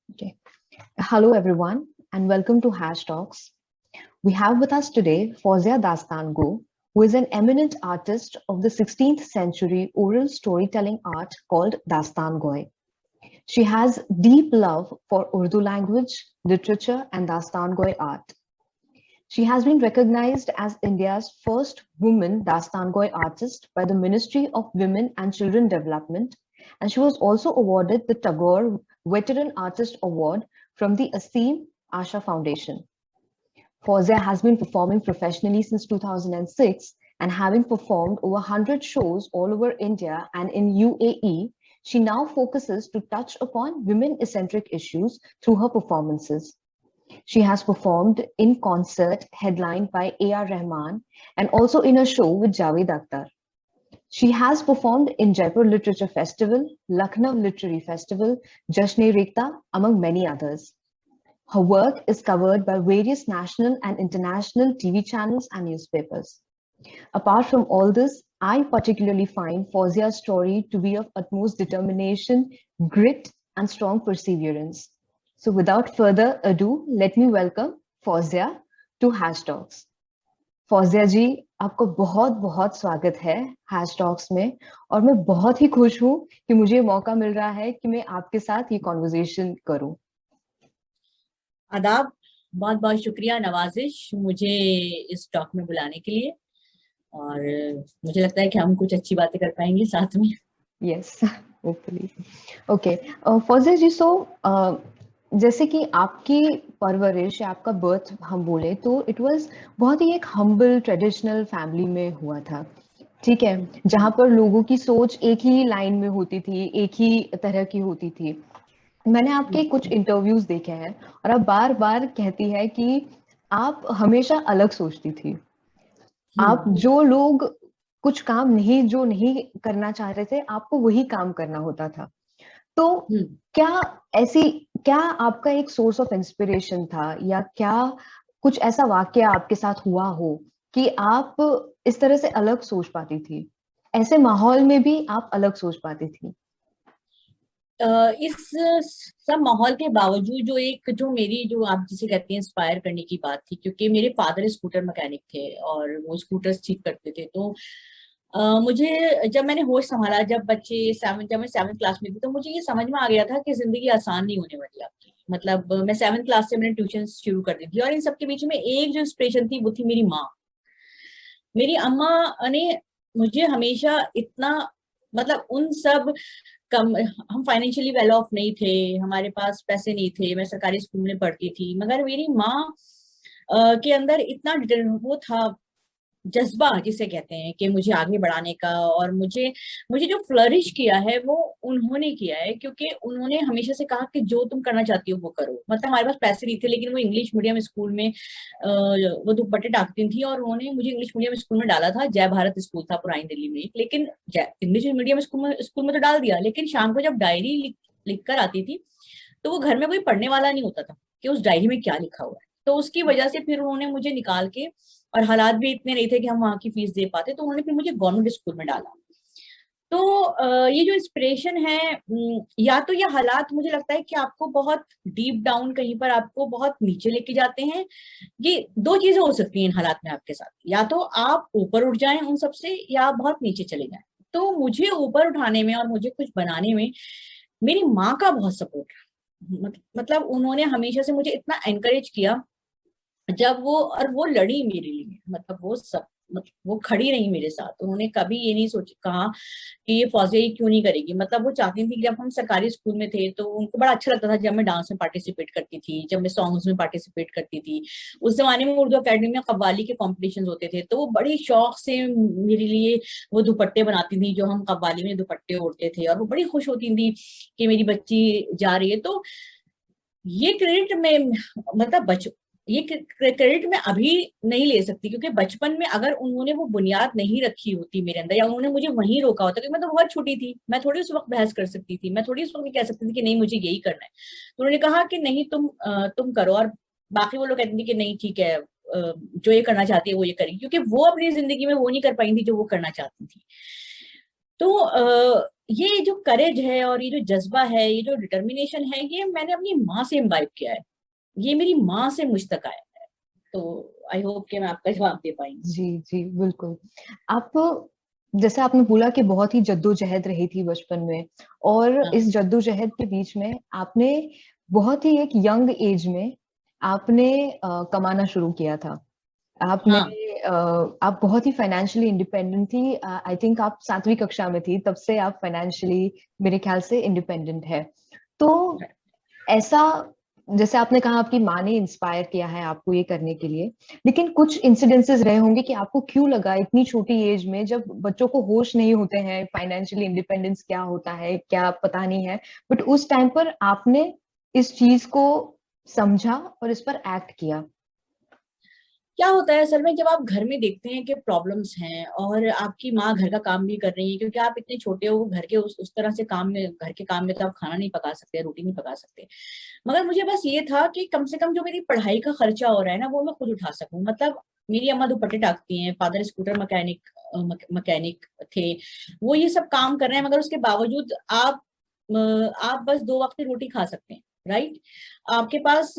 Okay. Hello, everyone, and welcome to Hash Talks. We have with us today Fawzia Dastango, who is an eminent artist of the 16th century oral storytelling art called Dastangoy. She has deep love for Urdu language, literature, and Dastangoy art. She has been recognized as India's first woman Dastangoy artist by the Ministry of Women and Children Development, and she was also awarded the Tagore Veteran Artist Award from the Asim Asha Foundation. Fawzia has been performing professionally since 2006 and having performed over 100 shows all over India and in UAE, she now focuses to touch upon women-centric issues through her performances. She has performed in concert headlined by A.R. Rahman and also in a show with Javed Akhtar. She has performed in Jaipur Literature Festival, Lucknow Literary Festival, Jashn-e-Rekhta, among many others. Her work is covered by various national and international TV channels and newspapers. Apart from all this, I particularly find Fawzia's story to be of utmost determination, grit, and strong perseverance. So without further ado, let me welcome Fawzia to Hash Talks. Fauzia जी, आपको बहुत बहुत स्वागत है hash talks में और मैं बहुत ही खुश हूँ कि मुझे मौका मिल रहा है कि मैं आपके साथ ये कॉन्वर्सेशन करूं। आदाब, बहुत बहुत शुक्रिया नवाजिश मुझे इस टॉक में बुलाने के लिए और मुझे लगता है कि हम कुछ अच्छी बातें कर पाएंगे साथ में। Yes, hopefully. ओके, फौजिया जी, जैसे कि आपकी परवरिश या आपका बर्थ हम बोले तो इट वाज बहुत ही एक हम्बल ट्रेडिशनल फैमिली में हुआ था, ठीक है, जहां पर लोगों की सोच एक ही लाइन में होती थी, एक ही तरह की होती थी। मैंने आपके कुछ इंटरव्यूज देखे हैं और आप बार बार कहती है कि आप हमेशा अलग सोचती थी। आप जो लोग कुछ काम जो नहीं करना चाह रहे थे, आपको वही काम करना होता था। तो क्या आपका एक सोर्स ऑफ इंस्पिरेशन था या क्या कुछ ऐसा वाक्य आपके साथ हुआ हो कि आप इस तरह से अलग सोच पाती थी, ऐसे माहौल में भी आप अलग सोच पाती थी? इस सब माहौल के बावजूद जो मेरी जो आप जिसे कहते हैं इंस्पायर करने की बात थी, क्योंकि मेरे फादर स्कूटर मैकेनिक थे और वो स्कूटर्स ठीक करते थे। तो मुझे जब मैंने होश संभाला, जब मैं 7th क्लास में थी, तो मुझे ये समझ में आ गया था कि जिंदगी आसान नहीं होने वाली आपकी। मतलब मैं 7th क्लास से मैंने ट्यूशन शुरू कर दी थी और इन सबके बीच में एक जो इंस्पिरेशन थी वो थी मेरी माँ। मेरी अम्मा ने मुझे हमेशा इतना, मतलब उन सब कम, हम फाइनेंशियली वेल ऑफ नहीं थे, हमारे पास पैसे नहीं थे, मैं सरकारी स्कूल में पढ़ती थी, मगर मेरी माँ के अंदर इतना वो था, जज्बा जिसे कहते हैं कि मुझे आगे बढ़ाने का। और मुझे मुझे जो फ्लरिश किया है वो उन्होंने किया है, क्योंकि उन्होंने हमेशा से कहा कि जो तुम करना चाहती हो वो करो। मतलब हमारे पास पैसे नहीं थे, लेकिन वो इंग्लिश मीडियम स्कूल में वो दुपट्टे टाकती थी और उन्होंने मुझे इंग्लिश मीडियम स्कूल में डाला था। जय भारत स्कूल था पुरानी दिल्ली में, लेकिन इंग्लिश मीडियम स्कूल में तो डाल दिया, लेकिन शाम को जब डायरी लिख कर आती थी तो वो घर में कोई पढ़ने वाला नहीं होता था कि उस डायरी में क्या लिखा हुआ है। तो उसकी वजह से फिर उन्होंने मुझे निकाल के, और हालात भी इतने नहीं थे कि हम वहां की फीस दे पाते, तो उन्होंने फिर मुझे गवर्नमेंट स्कूल में डाला। तो ये जो इंस्पिरेशन है, या तो ये हालात मुझे लगता है कि आपको बहुत डीप डाउन कहीं पर आपको बहुत नीचे लेके जाते हैं। ये दो चीजें हो सकती हैं इन हालात में आपके साथ, या तो आप ऊपर उठ जाएं उन सबसे या आप बहुत नीचे चले जाएं। तो मुझे ऊपर उठाने में और मुझे कुछ बनाने में मेरी माँ का बहुत सपोर्ट है। मतलब उन्होंने हमेशा से मुझे इतना एनकरेज किया, जब वो लड़ी मेरे लिए। मतलब वो खड़ी रही मेरे साथ। उन्होंने कभी ये नहीं कहा कि ये फौजिया ये क्यों नहीं करेगी। मतलब वो चाहती थी कि जब हम सरकारी स्कूल में थे तो उनको बड़ा अच्छा लगता था जब मैं डांस में पार्टिसिपेट करती थी, जब मैं सॉन्ग्स में पार्टिसिपेट करती थी। उस जमाने में उर्दू अकेडमी में कव्वाली के कॉम्पिटिशन होते थे, तो वो बड़ी शौक से मेरे लिए वो दुपट्टे बनाती थी जो हम कव्वाली में दुपट्टे ओढ़ते थे, और वो बड़ी खुश होती थी कि मेरी बच्ची जा रही है। तो ये क्रेडिट में, मतलब ये क्रेडिट मैं अभी नहीं ले सकती, क्योंकि बचपन में अगर उन्होंने वो बुनियाद नहीं रखी होती मेरे अंदर, या उन्होंने मुझे वहीं रोका होता, क्योंकि मैं तो बहुत छोटी थी, मैं थोड़ी उस वक्त बहस कर सकती थी, मैं थोड़ी उस वक्त कह सकती थी कि नहीं मुझे यही करना है। तो उन्होंने कहा कि नहीं तुम करो, और बाकी वो लोग कहते थे कि नहीं ठीक है, जो ये करना चाहती है वो ये करेगी, क्योंकि वो अपनी जिंदगी में वो नहीं कर पाई थी जो वो करना चाहती थी। तो ये जो करेज है और ये जो जज्बा है, ये जो डिटर्मिनेशन है, ये मैंने अपनी माँ से इम्बाइब किया है, ये मेरी माँ से मुझ तक आया है। तो आई होप कि मैं आपका जवाब दे पाई। जी जी बिल्कुल। आप, जैसे आपने बोला कि बहुत ही जद्दोजहद रही थी बचपन में, और हाँ इस जद्दोजहद के बीच में आपने बहुत ही एक यंग एज में आपने कमाना शुरू किया था। आपने हाँ। आप बहुत ही फाइनेंशियली इंडिपेंडेंट थी। आई थिंक आप 7वीं कक्षा में थी, तब से आप फाइनेंशियली मेरे ख्याल से इंडिपेंडेंट है। तो ऐसा, जैसे आपने कहा आपकी माँ ने इंस्पायर किया है आपको ये करने के लिए, लेकिन कुछ इंसिडेंसेस रहे होंगे कि आपको क्यों लगा इतनी छोटी एज में, जब बच्चों को होश नहीं होते हैं फाइनेंशियली इंडिपेंडेंस क्या होता है क्या पता नहीं है, बट उस टाइम पर आपने इस चीज को समझा और इस पर एक्ट किया। क्या होता है असल में, जब आप घर में देखते हैं कि प्रॉब्लम्स हैं और आपकी माँ घर का काम भी कर रही है, क्योंकि आप इतने छोटे हो, घर के उस तरह से काम में, घर के काम में तो आप खाना नहीं पका सकते, रोटी नहीं पका सकते। मगर मुझे बस ये था कि कम से कम जो मेरी पढ़ाई का खर्चा हो रहा है ना, वो मैं खुद उठा सकूं। मतलब मेरी अम्मा दुपट्टे टाकती हैं, फादर स्कूटर मैकेनिक मैकेनिक थे, वो ये सब काम कर रहे हैं, मगर उसके बावजूद आप बस 2 वक्त की रोटी खा सकते हैं, राइट। आपके पास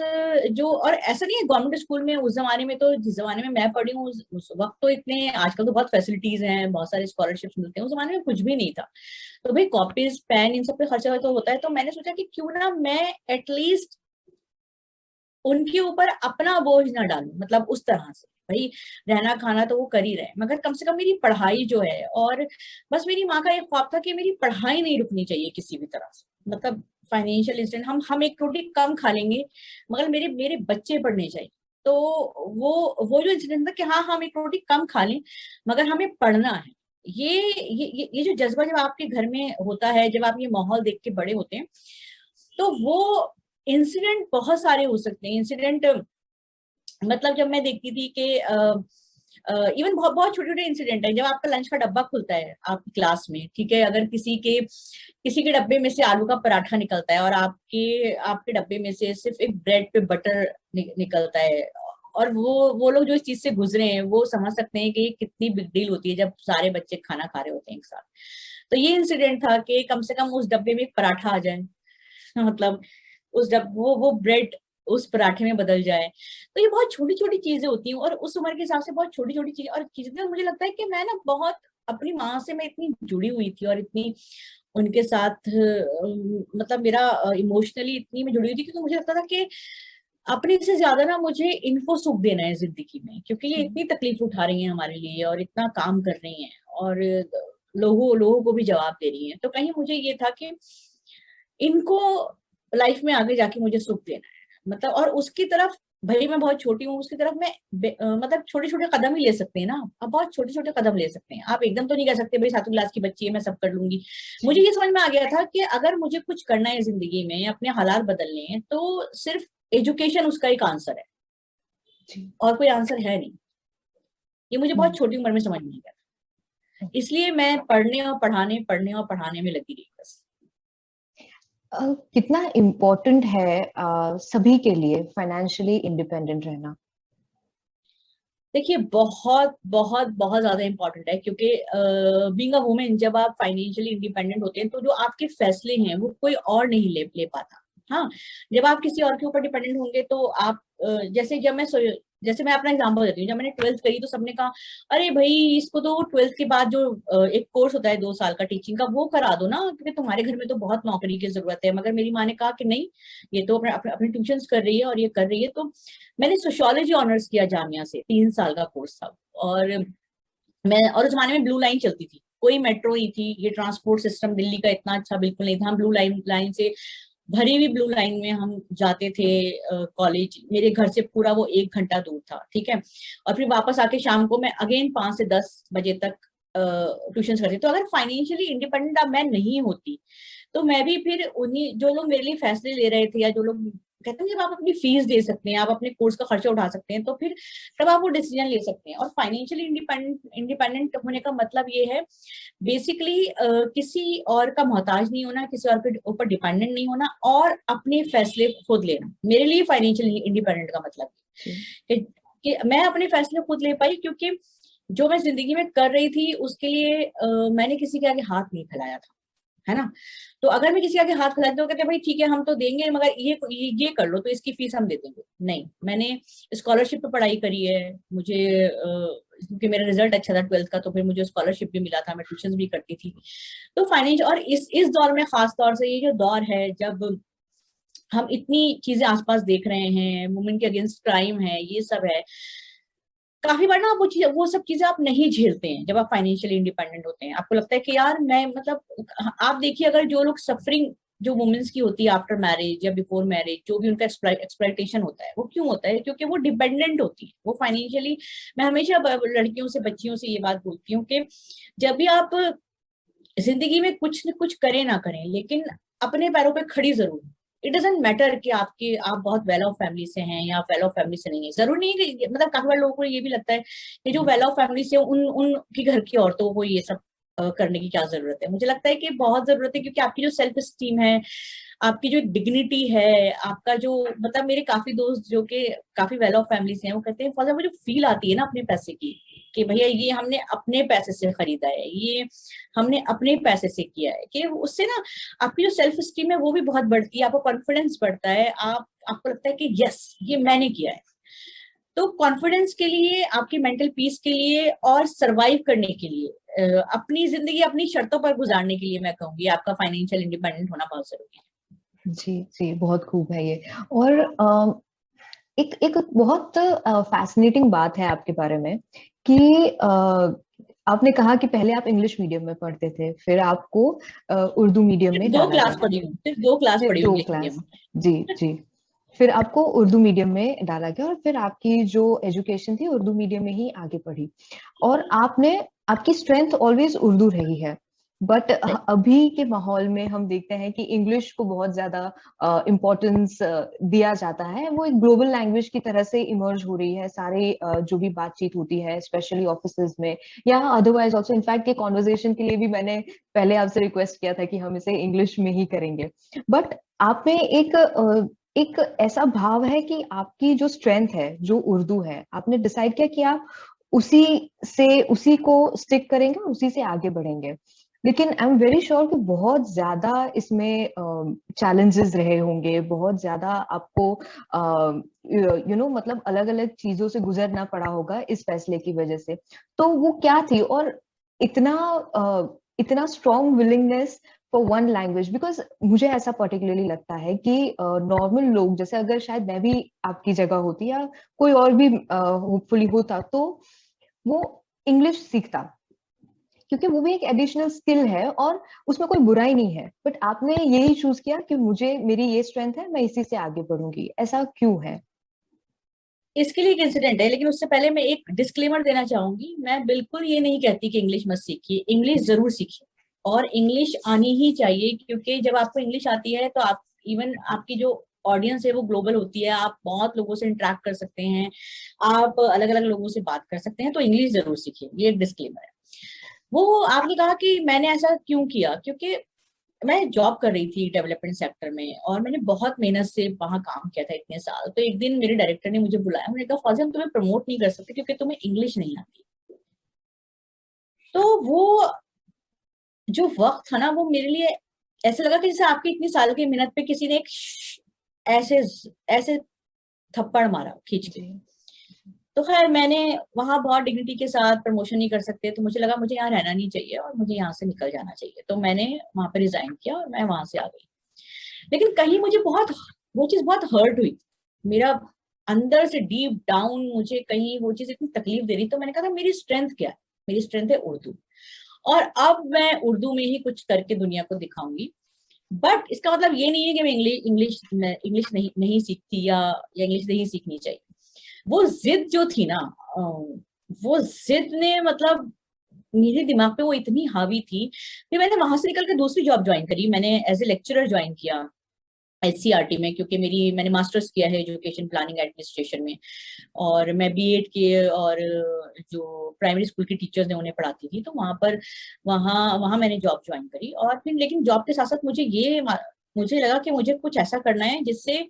जो, और ऐसा नहीं है गवर्नमेंट स्कूल में उस जमाने में, तो जिस जमाने में मैं पढ़ी हूँ उस वक्त तो इतने, आजकल तो बहुत फैसिलिटीज हैं, बहुत सारे स्कॉलरशिप्स मिलते हैं, उस जमाने में कुछ भी नहीं था। तो भाई कॉपीज पेन इन सब पे खर्चा तो होता है, तो मैंने सोचा कि क्यों ना मैं एटलीस्ट उनके ऊपर अपना बोझ ना डालूं, मतलब उस तरह से। भाई रहना खाना तो वो कर ही रहे, मगर कम से कम मेरी पढ़ाई जो है, और बस मेरी माँ का एक ख्वाब था कि मेरी पढ़ाई नहीं रुकनी चाहिए किसी भी तरह से। मतलब फाइनेंशियल इंस्टेंट, हम एक रोटी कम खा लेंगे, मगर मेरे मेरे बच्चे पढ़ने चाहिए। तो वो जो इंसिडेंट था कि हाँ हम एक रोटी कम खा लें, मगर हमें पढ़ना है। ये जो जज्बा जब आपके घर में होता है, जब आप ये माहौल देख के बड़े होते हैं, तो वो इंसिडेंट बहुत सारे हो सकते हैं। इंसिडेंट मतलब जब मैं देखती थी कि इवन बहुत बहुत छोटे छोटे इंसिडेंट है, जब आपका लंच का डब्बा खुलता है आपकी क्लास में, ठीक है, अगर किसी के डब्बे में से आलू का पराठा निकलता है और आपके आपके डब्बे में से सिर्फ एक ब्रेड पे बटर निकलता है, और वो लोग जो इस चीज से गुजरे हैं वो समझ सकते हैं कि ये कितनी बिग डील होती है जब सारे बच्चे खाना खा रहे होते हैं एक साथ। तो ये इंसिडेंट था कि कम से कम उस डब्बे में एक पराठा आ जाए, मतलब उस जब वो ब्रेड उस पराठे में बदल जाए। तो ये बहुत छोटी छोटी चीजें होती हैं, और उस उम्र के हिसाब से बहुत छोटी छोटी चीजें, और चीजें मुझे लगता है कि मैं ना बहुत अपनी माँ से मैं इतनी जुड़ी हुई थी, और इतनी उनके साथ मतलब मेरा इमोशनली इतनी मैं जुड़ी हुई थी, क्योंकि मुझे लगता था कि अपने से ज्यादा ना मुझे इनको सुख देना है जिंदगी में, क्योंकि ये इतनी तकलीफ उठा रही हैं हमारे लिए और इतना काम कर रही हैं, और लोगों लोगों को भी जवाब दे रही हैं। तो कहीं मुझे ये था कि इनको लाइफ में आगे जाके मुझे सुख देना है, मतलब, और उसकी तरफ, भाई मैं बहुत छोटी हूँ, उसकी तरफ मैं मतलब छोटे छोटे कदम ही ले सकते हैं ना। आप बहुत छोटे छोटे कदम ले सकते हैं, आप एकदम तो नहीं कह सकते भाई 7वीं क्लास की बच्ची है मैं सब कर लूंगी। मुझे ये समझ में आ गया था कि अगर मुझे कुछ करना है जिंदगी में, अपने हालात बदलने हैं, तो सिर्फ एजुकेशन उसका एक आंसर है, जी। और कोई आंसर है नहीं। ये मुझे बहुत हम्म। छोटी उम्र में समझ में आ गया, इसलिए मैं पढ़ने और पढ़ाने में लगी रही बस। कितना इम्पोर्टेंट है सभी के लिए फाइनेंशियली इंडिपेंडेंट रहना? देखिए बहुत बहुत बहुत ज्यादा इंपॉर्टेंट है, क्योंकि बीइंग अ वुमेन जब आप फाइनेंशियली इंडिपेंडेंट होते हैं, तो जो आपके फैसले हैं वो कोई और नहीं ले पाता। हाँ, जब आप किसी और के ऊपर डिपेंडेंट होंगे तो आप जैसे मैं अपना एग्जांपल देती हूँ, जब मैंने 12th करी तो सबने कहा अरे भाई इसको तो 12th के बाद जो एक कोर्स होता है 2 साल का टीचिंग का, वो करा दो ना, क्योंकि तुम्हारे घर में तो बहुत नौकरी की जरूरत है। मगर मेरी माँ ने कहा कि नहीं, ये तो अपने ट्यूशंस कर रही है और ये कर रही है। तो मैंने सोशियोलॉजी ऑनर्स किया जामिया से, 3 साल का कोर्स था। और उस जमाने में ब्लू लाइन चलती थी, कोई मेट्रो ही थी, ये ट्रांसपोर्ट सिस्टम दिल्ली का इतना अच्छा बिल्कुल नहीं था। हम ब्लू लाइन लाइन से, भरी हुई ब्लू लाइन में हम जाते थे कॉलेज। मेरे घर से पूरा वो 1 घंटा दूर था, ठीक है। और फिर वापस आके शाम को मैं अगेन 5 से 10 बजे तक ट्यूशन करती। तो अगर फाइनेंशियली इंडिपेंडेंट अब मैं नहीं होती, तो मैं भी फिर उन्हीं, जो लोग मेरे लिए फैसले ले रहे थे, या जो लोग कहते हैं जब आप अपनी फीस दे सकते हैं, आप अपने कोर्स का खर्चा उठा सकते हैं, तो फिर तब आप वो डिसीजन ले सकते हैं। और फाइनेंशियली इंडिपेंडेंट होने का मतलब ये है बेसिकली किसी और का मोहताज नहीं होना, किसी और के ऊपर डिपेंडेंट नहीं होना, और अपने फैसले खुद लेना। मेरे लिए फाइनेंशियल इंडिपेंडेंट का मतलब जी। कि, कि मैं अपने फैसले खुद ले पाई, क्योंकि जो मैं जिंदगी में कर रही थी उसके लिए मैंने किसी के आगे हाथ नहीं फैलाया था, है ना। तो अगर मैं किसी के आगे हाथ फैलाती तो कहते भाई ठीक है हम तो देंगे, मगर ये कर लो तो इसकी फीस हम दे देंगे। नहीं, मैंने स्कॉलरशिप पे पढ़ाई करी है। मुझे क्योंकि मेरा रिजल्ट अच्छा था 12th का, तो फिर मुझे स्कॉलरशिप भी मिला था, मैं ट्यूशन भी करती थी। तो फाइनेंस, और इस दौर में खास तौर से, ये जो दौर है जब हम इतनी चीजें आसपास देख रहे हैं, वुमेन के अगेंस्ट क्राइम है, ये सब है, काफी बार ना आप वो सब चीजें आप नहीं झेलते हैं जब आप फाइनेंशियली इंडिपेंडेंट होते हैं। आपको लगता है कि यार मैं मतलब, आप देखिए अगर जो लोग सफरिंग जो वुमेन्स की होती है आफ्टर मैरिज या बिफोर मैरिज, जो भी उनका एक्सप्लॉइटेशन होता है, वो क्यों होता है? क्योंकि वो डिपेंडेंट होती है, वो फाइनेंशियली। मैं हमेशा लड़कियों से, बच्चियों से ये बात बोलती हूँ कि जब भी आप जिंदगी में कुछ न कुछ करें ना करें, लेकिन अपने पैरों पे खड़ी जरूर। इट डजेंट मैटर कि आप बहुत वेल ऑफ फैमिली से हैं या वेल ऑफ फैमिली से नहीं है, जरूर नहीं कि मतलब काफी बार लोगों को ये भी लगता है कि जो वेल ऑफ फैमिली से उनकी घर की औरतों को ये सब करने की क्या जरूरत है। मुझे लगता है कि बहुत जरूरत है, क्योंकि आपकी जो सेल्फ स्टीम है, आपकी जो डिग्निटी है, आपका जो मतलब, मेरे काफी दोस्त जो कि काफी वेल ऑफ फैमिली से हैं, वो कहते हैं फॉर वो जो फील आती है ना अपने पैसे की, कि भैया ये हमने अपने पैसे से खरीदा है, ये हमने अपने पैसे से किया है, कि उससे ना आपकी जो सेल्फ स्टीम है वो भी बहुत बढ़ती है, आपको कॉन्फिडेंस बढ़ता है, आपको लगता है कि यस ये मैंने किया है। तो कॉन्फिडेंस के लिए, आपकी मेंटल पीस के लिए और सरवाइव करने के लिए, अपनी जिंदगी अपनी शर्तों पर गुजारने के लिए, मैं कहूंगी आपका फाइनेंशियल इंडिपेंडेंट होना बहुत जरूरी है। जी जी, बहुत खूब है ये। और एक एक बहुत फैसिनेटिंग बात है आपके बारे में कि आपने कहा कि पहले आप इंग्लिश मीडियम में पढ़ते थे, फिर आपको उर्दू मीडियम सिर्फ में दो डाला क्लास गया। पढ़ी हूँ, सिर्फ 2 क्लास सिर्फ पढ़ी हूँ दो इंग्लिश मीडियम क्लास। में। जी जी। फिर आपको उर्दू मीडियम में डाला गया और फिर आपकी जो एजुकेशन थी उर्दू मीडियम में ही आगे बढ़ी। और आपकी स्ट्रेंथ ऑलवेज उर्दू रही है। बट अभी के माहौल में हम देखते हैं कि इंग्लिश को बहुत ज्यादा इम्पोर्टेंस दिया जाता है। वो एक ग्लोबल लैंग्वेज की तरह से इमर्ज हो रही है। सारे जो भी बातचीत होती है, स्पेशली ऑफिसेज में या अदरवाइज ऑल्सो, इनफैक्ट ये कॉन्वर्जेशन के लिए भी मैंने पहले आपसे रिक्वेस्ट किया था कि हम इसे इंग्लिश में ही करेंगे। बट आप में एक ऐसा भाव है कि आपकी जो स्ट्रेंथ है, जो उर्दू है, आपने डिसाइड किया कि आप उसी को स्टिक करेंगे, उसी से आगे बढ़ेंगे। लेकिन आई एम वेरी श्योर कि बहुत ज्यादा इसमें चैलेंजेस रहे होंगे, बहुत ज्यादा आपको मतलब अलग अलग चीजों से गुजरना पड़ा होगा इस फैसले की वजह से। तो वो क्या थी? और इतना इतना strong willingness for one language, because मुझे ऐसा पर्टिकुलरली लगता है कि नॉर्मल लोग, जैसे अगर शायद मैं भी आपकी जगह होती या कोई और भी होपफुली होता, तो वो इंग्लिश सीखता, क्योंकि वो भी एक एडिशनल स्किल है और उसमें कोई बुराई नहीं है। बट आपने यही चूज किया कि मुझे, मेरी ये स्ट्रेंथ है, मैं इसी से आगे बढ़ूंगी। ऐसा क्यों है? इसके लिए एक इंसिडेंट है, लेकिन उससे पहले मैं एक डिस्क्लेमर देना चाहूंगी। मैं बिल्कुल ये नहीं कहती कि इंग्लिश मत सीखिए, इंग्लिश जरूर सीखिए, और इंग्लिश आनी ही चाहिए, क्योंकि जब आपको इंग्लिश आती है तो आप, इवन आपकी जो ऑडियंस है वो ग्लोबल होती है, आप बहुत लोगों से इंटरेक्ट कर सकते हैं, आप अलग अलग लोगों से बात कर सकते हैं, तो इंग्लिश जरूर सीखिए, ये एक डिस्क्लेमर है। वो आपने कहा कि मैंने ऐसा क्यों किया, क्योंकि मैं जॉब कर रही थी डेवलपमेंट सेक्टर में, और मैंने बहुत मेहनत से वहां काम किया था इतने साल। तो एक दिन मेरे डायरेक्टर ने मुझे बुलाया, उन्होंने कहा फौजी हम तुम्हें प्रमोट नहीं कर सकते क्योंकि तुम्हें इंग्लिश नहीं आती। तो वो जो वक्त था ना, वो मेरे लिए ऐसे लगा कि जैसे आपकी इतनी साल की मेहनत पे किसी ने एक ऐसे ऐसे थप्पड़ मारा खींच के। जी तो खैर मैंने वहां बहुत डिग्निटी के साथ, प्रमोशन नहीं कर सकते, तो मुझे लगा मुझे यहाँ रहना नहीं चाहिए और मुझे यहाँ से निकल जाना चाहिए, तो मैंने वहां पे रिजाइन किया और मैं वहां से आ गई। लेकिन कहीं मुझे बहुत, वो चीज बहुत हर्ट हुई, मेरा अंदर से डीप डाउन मुझे कहीं वो चीज इतनी तकलीफ दे रही। तो मैंने कहा था मेरी स्ट्रेंथ क्या है? मेरी स्ट्रेंथ है उर्दू, और अब मैं उर्दू में ही कुछ करके दुनिया को दिखाऊंगी। बट इसका मतलब ये नहीं है कि मैं इंग्लिश इंग्लिश नहीं सीखती या इंग्लिश नहीं सीखनी चाहिए। वो जिद जो थी ना, वो जिद ने मतलब मेरे दिमाग पे वो इतनी हावी थी। फिर मैंने वहां से निकल के दूसरी जॉब ज्वाइन करी, मैंने एज ए लेक्चरर ज्वाइन किया एससीईआरटी में, क्योंकि मैंने मास्टर्स किया है एजुकेशन प्लानिंग एडमिनिस्ट्रेशन में, और मैं बीएड किए, और जो प्राइमरी स्कूल की टीचर्स ने उन्हें पढ़ाती थी, तो वहां वहां मैंने जॉब ज्वाइन करी। और फिर लेकिन जॉब के साथ साथ मुझे लगा कि मुझे कुछ ऐसा करना है जिससे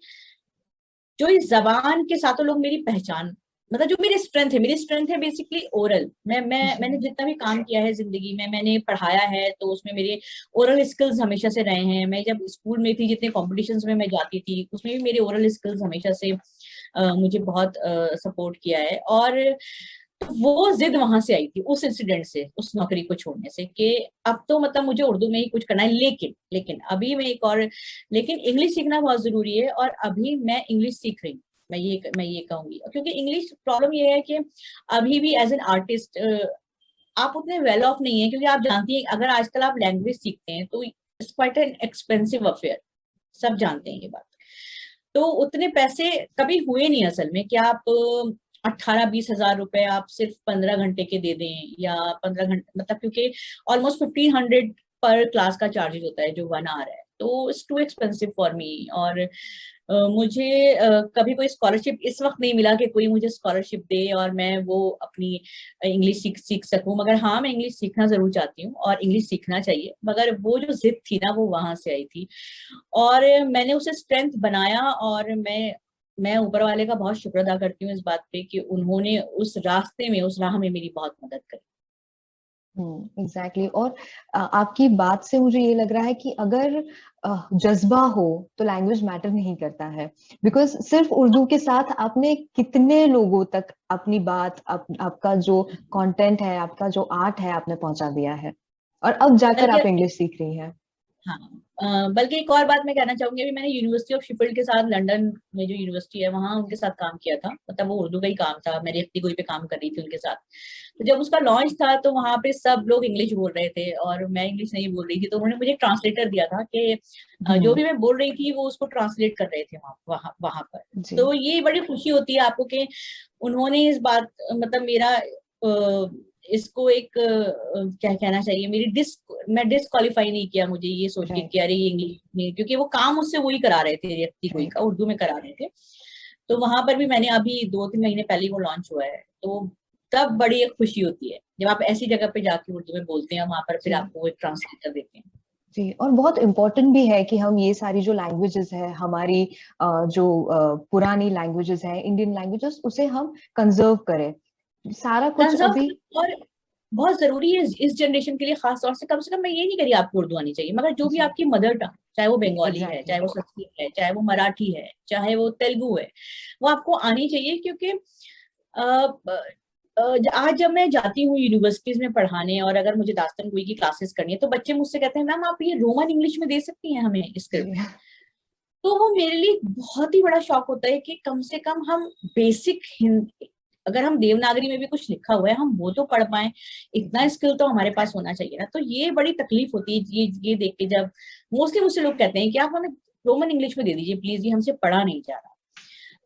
जो इस जबान के साथ लोग मेरी पहचान मतलब जो मेरी स्ट्रेंथ है बेसिकली ओरल। मैंने जितना भी काम किया है जिंदगी में, मैंने पढ़ाया है, तो उसमें मेरे ओरल स्किल्स हमेशा से रहे हैं। मैं जब स्कूल में थी, जितने कॉम्पिटिशन्स में मैं जाती थी, उसमें भी मेरे ओरल स्किल्स हमेशा से मुझे बहुत सपोर्ट किया है। और तो वो जिद वहां से आई थी, उस इंसिडेंट से, उस नौकरी को छोड़ने से, कि अब तो मतलब मुझे उर्दू में ही कुछ करना है। लेकिन लेकिन अभी मैं एक और, लेकिन इंग्लिश सीखना बहुत जरूरी है, और अभी मैं इंग्लिश सीख रही हूँ। मैं ये कहूंगी, क्योंकि इंग्लिश प्रॉब्लम ये है कि अभी भी एज एन आर्टिस्ट आप उतने वेल ऑफ नहीं है, क्योंकि आप जानती हैं अगर आजकल आप लैंग्वेज सीखते हैं तो it's quite an expensive affair. सब जानते हैं ये बात। तो उतने पैसे कभी हुए नहीं असल में कि आप 18-20 हजार रुपए आप सिर्फ 15 घंटे के दे दें, या 15 घंटे, मतलब क्योंकि ऑलमोस्ट 1500 पर क्लास का चार्जेस होता है जो 1 आवर है, तो it's too expensive for me. और मुझे कभी कोई स्कॉलरशिप इस वक्त नहीं मिला कि कोई मुझे स्कॉलरशिप दे और मैं वो अपनी इंग्लिश सीख सीख सकूं। मगर हाँ, मैं इंग्लिश सीखना जरूर चाहती हूँ, और इंग्लिश सीखना चाहिए, मगर वो जो जिद थी ना, वो वहां से आई थी। और मैंने उसे स्ट्रेंथ बनाया, और मैं ऊपर वाले का बहुत शुक्र अदा करती हूँ इस बात पे कि उन्होंने उस रास्ते में, उस राह में मेरी बहुत मदद करी। एग्जैक्टली। और आपकी बात से मुझे ये लग रहा है कि अगर जज्बा हो तो लैंग्वेज मैटर नहीं करता है। बिकॉज सिर्फ उर्दू के साथ आपने कितने लोगों तक अपनी बात, आपका जो कंटेंट है, आपका जो आर्ट है, आपने पहुंचा दिया है, और अब जाकर बल्कि आप इंग्लिश सीख रही हैं। हाँ, बल्कि एक और बात मैं कहना चाहूंगी, अभी मैंने यूनिवर्सिटी ऑफ शिफील्ड के साथ, लंदन में जो यूनिवर्सिटी है, वहां उनके साथ काम किया था। मतलब वो उर्दू का ही काम था, मैं रेफ्ती गोई पे काम कर रही थी उनके साथ। तो जब उसका लॉन्च था तो वहां पे सब लोग इंग्लिश बोल रहे थे और मैं इंग्लिश नहीं बोल रही थी, तो उन्होंने मुझे ट्रांसलेटर दिया था कि जो हम्म। भी मैं बोल रही थी वो उसको ट्रांसलेट कर रहे थे वहां वहां वहां पर। जी। तो ये बड़ी खुशी होती है आपको कि उन्होंने इस बात, मतलब मेरा इसको एक क्या कहना चाहिए, मैं डिसक्वालीफाई नहीं किया मुझे ये सोच के कि राइट। अरे ये इंग्लिश में, क्योंकि वो काम उससे वही करा रहे थे, व्यक्ति कोई राइट। का उर्दू में करा रहे थे। तो वहां पर भी मैंने अभी 2-3 महीने पहले ही वो लॉन्च हुआ है, तो तब बड़ी एक खुशी होती है जब आप ऐसी जगह पे जाके उर्दू में बोलते हैं, वहां पर फिर जी। आपको एक ट्रांसलेटर देते हैं। जी। और बहुत इम्पोर्टेंट भी है कि हम ये सारी जो लैंग्वेजेस है हमारी, जो पुरानी लैंग्वेजेस है, इंडियन लैंग्वेजेस, उसे हम कंजर्व करें। सारा कुछ अभी। कंजर्व, और बहुत जरूरी है इस जनरेशन के लिए, खास तौर से कम मैं ये नहीं करी आपको उर्दू आनी चाहिए, मगर जो भी जी। आपकी मदर टंग, चाहे वो बंगाली है, एग्जैक्टली। चाहे वो संस्कृत है, चाहे वो मराठी है, चाहे वो तेलुगु है, वो आपको आनी चाहिए। क्योंकि आज जब मैं जाती हूँ यूनिवर्सिटीज में पढ़ाने, और अगर मुझे दास्तान गोई की क्लासेस करनी है, तो बच्चे मुझसे कहते हैं मैम आप ये रोमन इंग्लिश में दे सकती हैं हमें स्क्रिप्ट। जी। तो वो मेरे लिए बहुत ही बड़ा शौक होता है कि कम से कम हम बेसिक हिंदी, अगर हम देवनागरी में भी कुछ लिखा हुआ है हम वो तो पढ़ पाए, इतना स्किल तो हमारे पास होना चाहिए ना। तो ये बड़ी तकलीफ होती है ये देख के, जब मोस्टली मुझसे लोग कहते हैं कि आप हमें रोमन इंग्लिश में दे दीजिए प्लीज, ये हमसे पढ़ा नहीं जा रहा।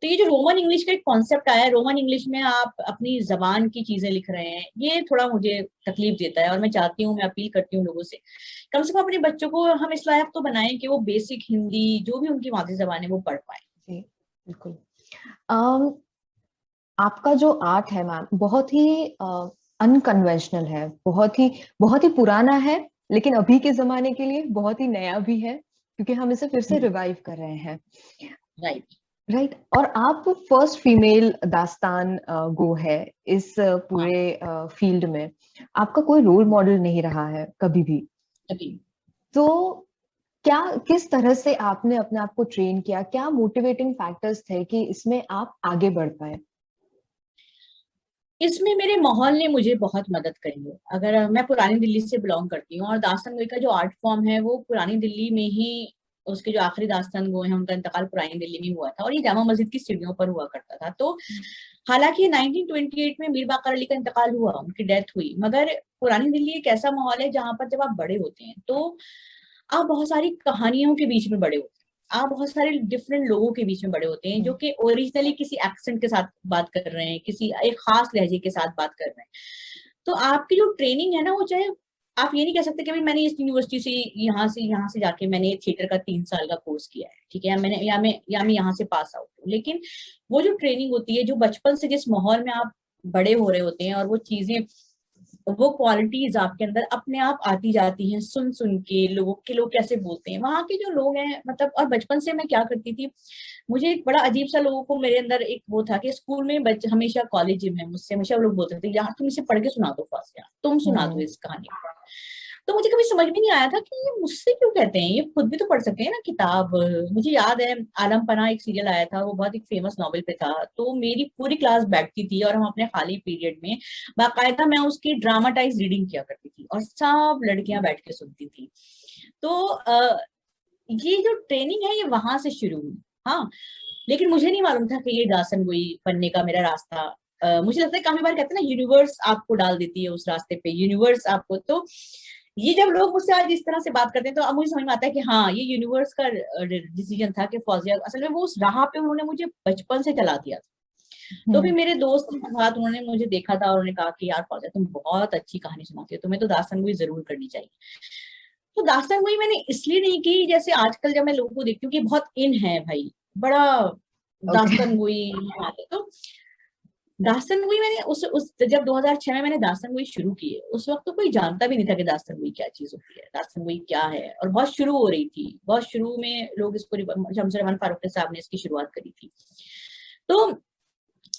तो ये जो रोमन इंग्लिश का एक कॉन्सेप्ट आया है, रोमन इंग्लिश में आप अपनी जबान की चीजें लिख रहे हैं, ये थोड़ा मुझे तकलीफ देता है। और मैं चाहती हूँ, मैं अपील करती हूँ लोगों से, कम से कम अपने बच्चों को हम इस लायक तो बनाएं कि वो बेसिक हिंदी जो भी उनकी मातृ जबान है वो पढ़ पाए। जी। बिल्कुल। अम, आपका जो आर्ट है मैम, बहुत ही अनकन्वेंशनल है, बहुत ही पुराना है, लेकिन अभी के जमाने के लिए बहुत ही नया भी है, क्योंकि हम इसे फिर से रिवाइव कर रहे हैं। राइट। राइट। और आप फर्स्ट फीमेल दास्तान गो है इस हाँ, पूरे फील्ड में। आपका कोई रोल मॉडल नहीं रहा है कभी भी। अभी तो क्या, किस तरह से आपने अपने आप को ट्रेन किया, क्या मोटिवेटिंग फैक्टर्स थे कि इसमें आप आगे बढ़ पाए? इसमें मेरे माहौल ने मुझे बहुत मदद करी है। अगर मैं पुरानी दिल्ली से बिलोंग करती हूँ, और दास्तान गोई का जो आर्ट फॉर्म है वो पुरानी दिल्ली में ही, उसके जो आखिरी दास्तान गोई हैं उनका इंतकाल पुरानी दिल्ली में हुआ था, और ये जामा मस्जिद की सीढ़ियों पर हुआ करता था। तो हालांकि 1928 में मीर बाकर अली का इंतकाल हुआ, उनकी डेथ हुई, मगर पुरानी दिल्ली एक ऐसा माहौल है जहां पर जब आप बड़े होते हैं तो आप बहुत सारी कहानियों के बीच में बड़े होते हैं, आप बहुत सारे डिफरेंट लोगों के बीच में बड़े होते हैं जो हम्म। कि ओरिजिनली किसी एक्सेंट के साथ बात कर रहे हैं, किसी एक खास लहजे के साथ बात कर रहे हैं। तो आपकी जो ट्रेनिंग है ना, वो चाहे, आप ये नहीं कह सकते कि भाई मैंने इस यूनिवर्सिटी से यहाँ से जाके मैंने थिएटर का 3 साल का कोर्स किया है, ठीक है, या मैं यहाँ से पास आउट हूँ। लेकिन वो जो ट्रेनिंग होती है, जो बचपन से जिस माहौल में आप बड़े हो रहे होते हैं, और वो चीजें वो क्वालिटीज आपके अंदर अपने आप आती जाती हैं, सुन सुन के लोग कैसे बोलते हैं, वहां के जो लोग हैं मतलब। और बचपन से मैं क्या करती थी, मुझे एक बड़ा अजीब सा लोगों को मेरे अंदर एक वो था कि स्कूल में हमेशा कॉलेज में मुझसे हमेशा वो लोग बोलते थे यार तुम इसे पढ़ के सुना दो, फासिया तुम सुना दो हम्म। इस कहानी को। तो मुझे कभी समझ में नहीं आया था कि ये मुझसे क्यों कहते हैं, ये खुद भी तो पढ़ सकते हैं ना किताब। मुझे याद है आलम पना एक सीरियल आया था, वो बहुत एक फेमस नॉवेल पे था, तो मेरी पूरी क्लास बैठती थी और हम अपने खाली पीरियड में बाकायदा मैं उसकी ड्रामाटाइज रीडिंग किया करती थी और सब लड़कियां बैठ के सुनती थी। तो ये जो ट्रेनिंग है ये वहां से शुरू हुई। हाँ, लेकिन मुझे नहीं मालूम था कि ये दासन गोई बनने का मेरा रास्ता। मुझे लगता है काफी बार कहते हैं ना यूनिवर्स आपको डाल देती है उस रास्ते पे, यूनिवर्स आपको। तो ये जब लोग मुझसे आज इस तरह से बात करते हैं तो अब मुझे समझ में आता है कि हाँ ये यूनिवर्स का डिसीजन था कि फौजिया असल में वो उस राह पे उन्होंने मुझे बचपन से चला दिया था। तो फिर हम्म। मेरे दोस्त के साथ उन्होंने मुझे देखा था और उन्होंने कहा कि यार फौजिया तुम बहुत अच्छी कहानी सुनाती हो, तुम्हें तो दास्तान गोई जरूर करनी चाहिए। तो दास्तान गोई मैंने इसलिए नहीं की, जैसे आजकल जब मैं लोगों को देखती हूँ कि बहुत इन है भाई, बड़ा ओके। दास्तान गोई। तो दास्तान गोई मैंने उस जब 2006 में मैंने दास्तान गोई शुरू की है, उस वक्त तो कोई जानता भी नहीं था कि दास्तान गोई क्या चीज होती है, दास्तान गोई क्या है। और बहुत शुरू हो रही थी, बहुत शुरू में लोग इसको शमस रहमान फारूकी साहब ने इसकी शुरुआत करी थी। तो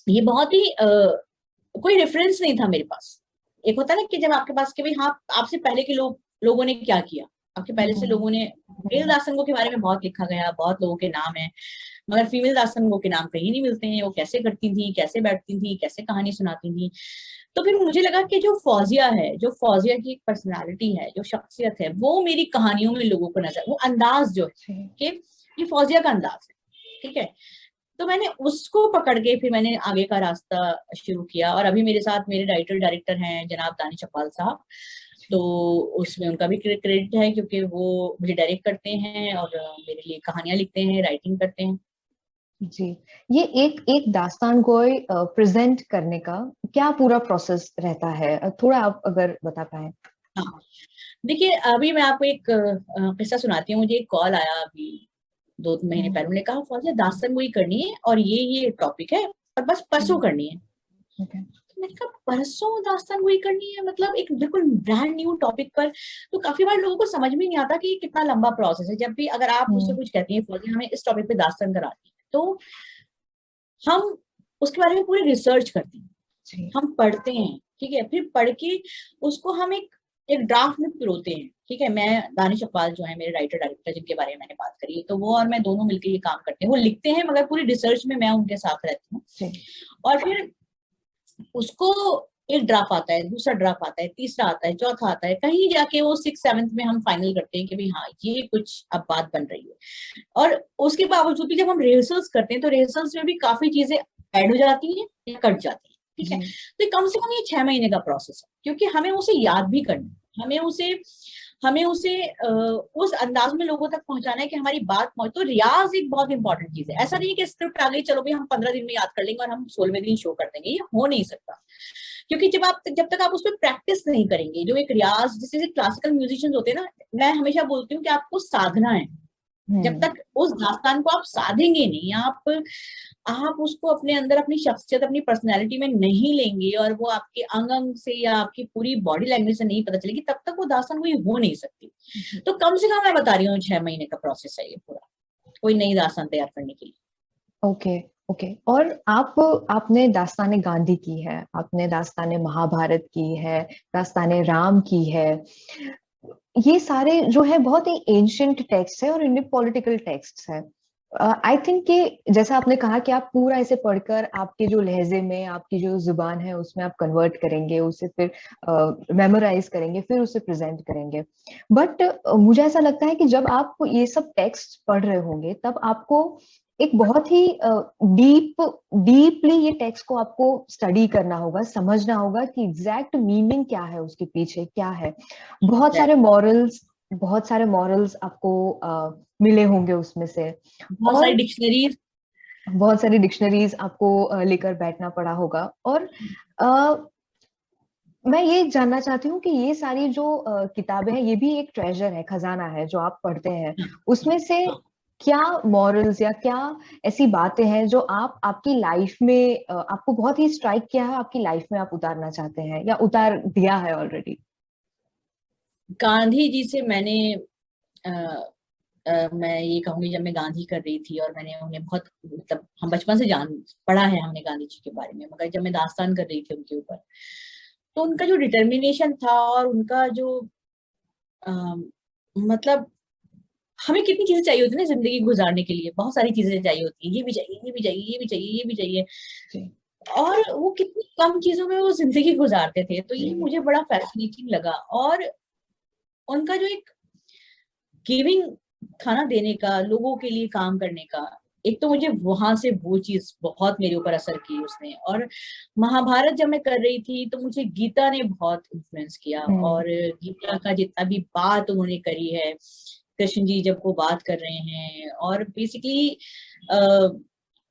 ये बहुत ही कोई रेफरेंस नहीं था मेरे पास। एक होता है ना कि जब आपके पास कि भाई हाँ आपसे पहले के लोगों ने क्या किया, आपके पहले से हम्म। लोगों ने। मेल दास्तान के बारे में बहुत लिखा गया, बहुत लोगों के नाम है, मगर फीमेल दास्तान के नाम कहीं नहीं मिलते हैं, वो कैसे करती थी, कैसे बैठती थी, कैसे कहानी सुनाती थी। तो फिर मुझे लगा कि जो फौजिया है, जो फौजिया की एक पर्सनालिटी है, जो शख्सियत है, वो मेरी कहानियों में लोगों को नजर, वो अंदाज जो है जी। कि ये फौजिया का अंदाज है, ठीक है। तो मैंने उसको पकड़ के फिर मैंने आगे का रास्ता शुरू किया। और अभी मेरे साथ मेरे राइटर डायरेक्टर हैं जनाब दानिश अब्बाल साहब। तो जी। उसमें उनका भी क्रेडिट है क्योंकि वो मुझे डायरेक्ट करते हैं और मेरे लिए कहानियां लिखते हैं, राइटिंग करते हैं। जी। ये एक एक दास्तान गोई प्रेजेंट करने का क्या पूरा प्रोसेस रहता है, थोड़ा आप अगर बता पाए। हाँ, देखिए अभी मैं आपको एक किस्सा सुनाती हूँ। मुझे एक कॉल आया अभी 2 महीने हम्म। पहले, उन्होंने कहा फौजिया दास्तान गोई करनी है और ये टॉपिक है और बस परसों करनी है। ओके। तो मैंने कहा परसों दास्तान गोई करनी है, मतलब एक बिल्कुल ब्रांड न्यू टॉपिक पर। तो काफी बार लोगों को समझ में नहीं आता कि ये कितना लंबा प्रोसेस है। जब भी अगर आप मुझसे हम्म। कुछ कहती हैं फौजिया हमें इस टॉपिक पे दास्तान करानी है, तो हम उसके बारे में पूरी रिसर्च करते हैं, जी। हम पढ़ते हैं, ठीक है। फिर पढ़ के उसको हम एक एक ड्राफ्ट में पिरोते हैं, ठीक है। मैं दानिश अकबाल जो है मेरे राइटर डायरेक्टर जिनके बारे में मैंने बात करी है, तो वो और मैं दोनों मिलकर ये काम करते हैं। वो लिखते हैं मगर पूरी रिसर्च में मैं उनके साथ रहती हूँ। जी। और फिर उसको एक ड्राफ्ट आता है, दूसरा ड्राफ्ट आता है, तीसरा आता है, चौथा आता है, कहीं जाके वो 6 7 में हम फाइनल करते हैं कि भाई हाँ ये कुछ अब बात बन रही है। और उसके बावजूद भी जब हम रिहर्सल्स करते हैं तो रिहर्सल्स में भी काफी चीजें ऐड हो जाती हैं या कट जाती हैं, ठीक है। जी। तो कम से कम ये 6 महीने का प्रोसेस है, क्योंकि हमें उसे याद भी करना है, हमें उसे उस अंदाज में लोगों तक पहुंचाना है कि हमारी बात पहुंच। तो रियाज एक बहुत इंपॉर्टेंट चीज है। ऐसा नहीं है कि स्क्रिप्ट आ गई चलो भाई हम 15 दिन में याद कर लेंगे और हम 16वें दिन शो कर देंगे, ये हो नहीं सकता। क्योंकि जब तक आप उस पर प्रैक्टिस नहीं करेंगे, जो एक रियाज जैसे क्लासिकल म्यूजिशियंस होते हैं ना, मैं हमेशा बोलती हूँ कि आपको साधना है। जब हम्म। तक उस दास्तान को आप साधेंगे नहीं, आप उसको अपने अंदर अपनी शख्सियत अपनी पर्सनैलिटी में नहीं लेंगे और वो आपके अंग अंग से या आपकी पूरी बॉडी लैंग्वेज से नहीं पता चलेगी, तब तक वो दास्तान कोई हो नहीं सकती। जी। तो कम से कम मैं बता रही हूँ 6 महीने का प्रोसेस है ये पूरा, कोई नई दास्तान तैयार करने के लिए। ओके। ओके। और आपने दास्ताने गांधी की है, आपने दास्ताने महाभारत की है, दास्ताने राम की है। ये सारे जो है बहुत ही एंशियंट टेक्स्ट है और इंडियन पॉलिटिकल टेक्स्ट है। आई थिंक कि जैसा आपने कहा कि आप पूरा इसे पढ़कर आपके जो लहजे में आपकी जो जुबान है उसमें आप कन्वर्ट करेंगे, उसे फिर मेमोराइज करेंगे, फिर उसे प्रेजेंट करेंगे। बट मुझे ऐसा लगता है कि जब आप ये सब टेक्स्ट पढ़ रहे होंगे तब आपको एक बहुत ही डीपली ये टेक्स्ट को आपको स्टडी करना होगा, समझना होगा कि एग्जैक्ट मीनिंग क्या है, उसके पीछे क्या है। बहुत सारे Exactly. मॉरल्स बहुत सारे मॉरल्स आपको मिले होंगे उसमें से। बहुत सारी और डिक्शनरीज। बहुत सारी डिक्शनरीज आपको लेकर बैठना पड़ा होगा। और अ, मैं ये जानना चाहती हूँ कि ये सारी जो किताबें हैं ये भी एक ट्रेजर है, खजाना है जो आप पढ़ते हैं। उसमें से क्या मॉरल्स या क्या ऐसी बातें हैं जो आप आपकी लाइफ में आपको बहुत ही स्ट्राइक किया है, आपकी लाइफ में आप उतारना चाहते हैं या उतार दिया है ऑलरेडी? गांधी जी से मैंने अ, मैं ये कहूंगी, जब मैं गांधी कर रही थी और मैंने उन्हें बहुत, मतलब हम बचपन से जान पढ़ा है हमने गांधी जी के बारे में, मगर जब मैं दास्तान कर रही थी उनके ऊपर, तो उनका जो डिटर्मिनेशन था और उनका जो मतलब हमें कितनी चीजें चाहिए होती है ना जिंदगी गुजारने के लिए, बहुत सारी चीजें चाहिए होती है, ये भी चाहिए, ये भी चाहिए, ये भी चाहिए, ये भी चाहिए, जी। और वो कितनी कम चीजों में वो जिंदगी गुजारते थे, तो ये जी। मुझे बड़ा फैसिनेटिंग लगा। और उनका जो एक गिविंग था ना, देने का, लोगों के लिए काम करने का, एक तो मुझे वहां से वो चीज बहुत मेरे ऊपर असर की उसने। और महाभारत जब मैं कर रही थी तो मुझे गीता ने बहुत इन्फ्लुएंस किया, हम्म। और गीता का जितना भी बात उन्होंने करी है, कृष्ण जी जब वो बात कर रहे हैं, और बेसिकली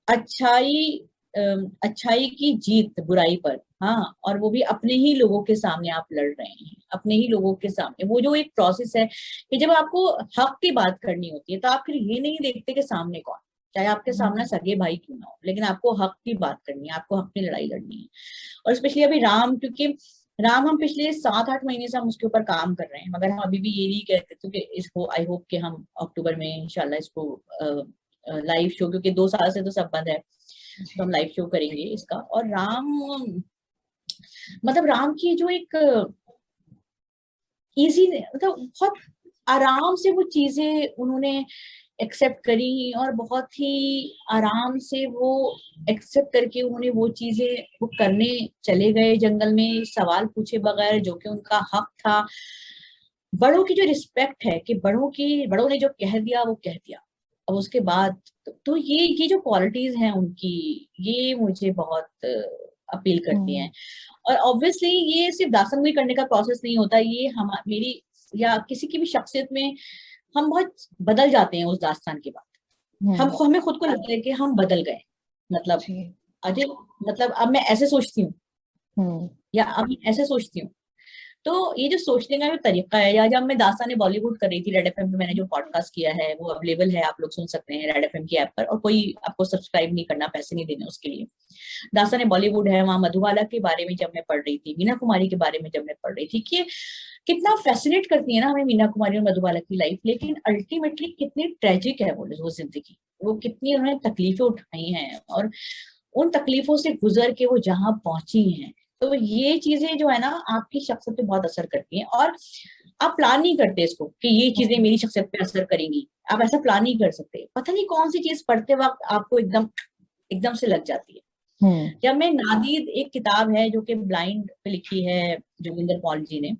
अच्छाई अच्छाई की जीत बुराई पर, हाँ, और वो भी अपने ही लोगों के सामने आप लड़ रहे हैं, अपने ही लोगों के सामने। वो जो एक प्रोसेस है कि जब आपको हक की बात करनी होती है तो आप फिर ये नहीं देखते कि सामने कौन, चाहे आपके सामने सगे भाई क्यों ना हो, लेकिन आपको हक की बात करनी है, आपको हक की लड़ाई लड़नी है। और स्पेशली अभी राम, क्योंकि राम हम पिछले 7-8 महीने से हम उसके ऊपर काम कर रहे हैं, मगर हम अभी भी ये नहीं कहते थे कि इसको, आई होप कि हम अक्टूबर में इंशाल्लाह इसको लाइव शो, क्योंकि 2 साल से तो सब बंद है, तो हम जी। लाइव शो करेंगे इसका। और राम, मतलब राम की जो एक इजी, मतलब बहुत आराम से वो चीजें उन्होंने एक्सेप्ट करी, और बहुत ही आराम से वो एक्सेप्ट करके उन्होंने वो चीजें वो करने चले गए जंगल में, सवाल पूछे बगैर, जो कि उनका हक था। बड़ों की जो रिस्पेक्ट है कि बड़ों ने जो कह दिया वो कह दिया। अब उसके बाद तो ये जो क्वालिटीज हैं उनकी, ये मुझे बहुत अपील करती हैं। हम्म। और ऑब्वियसली ये सिर्फ दास्तानगोई करने का प्रोसेस नहीं होता, ये हम मेरी या किसी की भी शख्सियत में हम बहुत बदल जाते हैं उस दास्तान के बाद। हम्म। हमें खुद को लगता है कि हम बदल गए, मतलब जी। अजय, मतलब अब मैं ऐसे सोचती हूँ, हम्म। या अब मैं ऐसे सोचती हूँ। तो ये जो सोचने का जो तरीका है, या जब मैं दास्तान बॉलीवुड कर रही थी रेड एफएम पे, मैंने जो पॉडकास्ट किया है वो अवेलेबल है, आप लोग सुन सकते हैं रेड एफएम की ऐप पर, और कोई आपको सब्सक्राइब नहीं करना, पैसे नहीं देने उसके लिए। दास्तान बॉलीवुड है, वहां मधुबाला के बारे में जब मैं पढ़ रही थी, मीना कुमारी के बारे में जब मैं पढ़ रही थी, कि कितना फैसिनेट करती है ना हमें मीना कुमारी और मधुबाला की लाइफ, लेकिन अल्टीमेटली कितनी ट्रेजिक है वो जिंदगी, वो कितनी उन्होंने तकलीफें उठाई हैं, और उन तकलीफों से गुजर के वो जहां पहुंची हैं। तो ये चीजें जो है ना आपकी शख्सियत पे बहुत असर करती हैं, और आप प्लान नहीं करते इसको कि ये चीजें हम्म। मेरी शख्सियत पे असर करेंगी, आप ऐसा प्लान नहीं कर सकते, पता नहीं कौन सी चीज पढ़ते वक्त आपको एकदम एकदम से लग जाती है। हम्म। जब मैं नादीद, एक किताब है जो कि ब्लाइंड पे लिखी है जोगिंदर पॉल जी ने,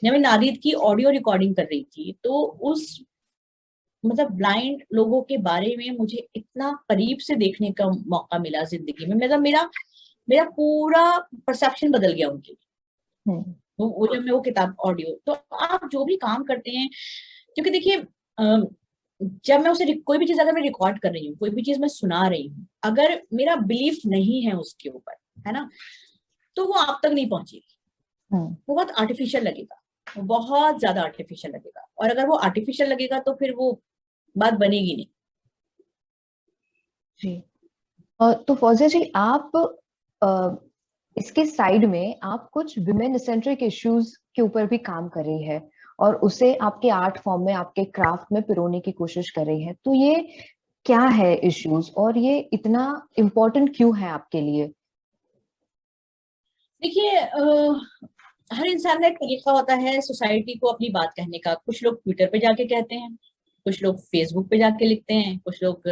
जब मैं नादीद की ऑडियो रिकॉर्डिंग कर रही थी, तो उस, मतलब ब्लाइंड लोगों के बारे में मुझे इतना करीब से देखने का मौका मिला जिंदगी में, मतलब मेरा मेरा पूरा परसेप्शन बदल गया उनके लिए। हम्म। वो जब मैं वो किताब ऑडियो, तो आप जो भी काम करते हैं, क्योंकि देखिए जब मैं उसे कोई भी चीज अगर मैं रिकॉर्ड कर रही हूँ, कोई भी चीज मैं सुना रही हूँ, अगर मेरा बिलीफ नहीं है उसके ऊपर, है ना, तो वो आप तक नहीं पहुंचेगी, हम्म। वो बहुत आर्टिफिशियल लगेगा, वो बहुत ज्यादा आर्टिफिशियल लगेगा, और अगर वो आर्टिफिशियल लगेगा तो फिर वो बात बनेगी नहीं। जी। तो फौजिया जी, आप अ, इसके साइड में आप कुछ विमेन सेंट्रिक इश्यूज के ऊपर भी काम कर रही है और उसे आपके आर्ट फॉर्म में, आपके क्राफ्ट में पिरोने की कोशिश कर रही है। तो ये क्या है इश्यूज और ये इतना इम्पोर्टेंट क्यों है आपके लिए? देखिए हर इंसान का एक तरीका होता है सोसाइटी को अपनी बात कहने का। कुछ लोग ट्विटर पे जाके कहते हैं, कुछ लोग फेसबुक पे जाके लिखते हैं, कुछ लोग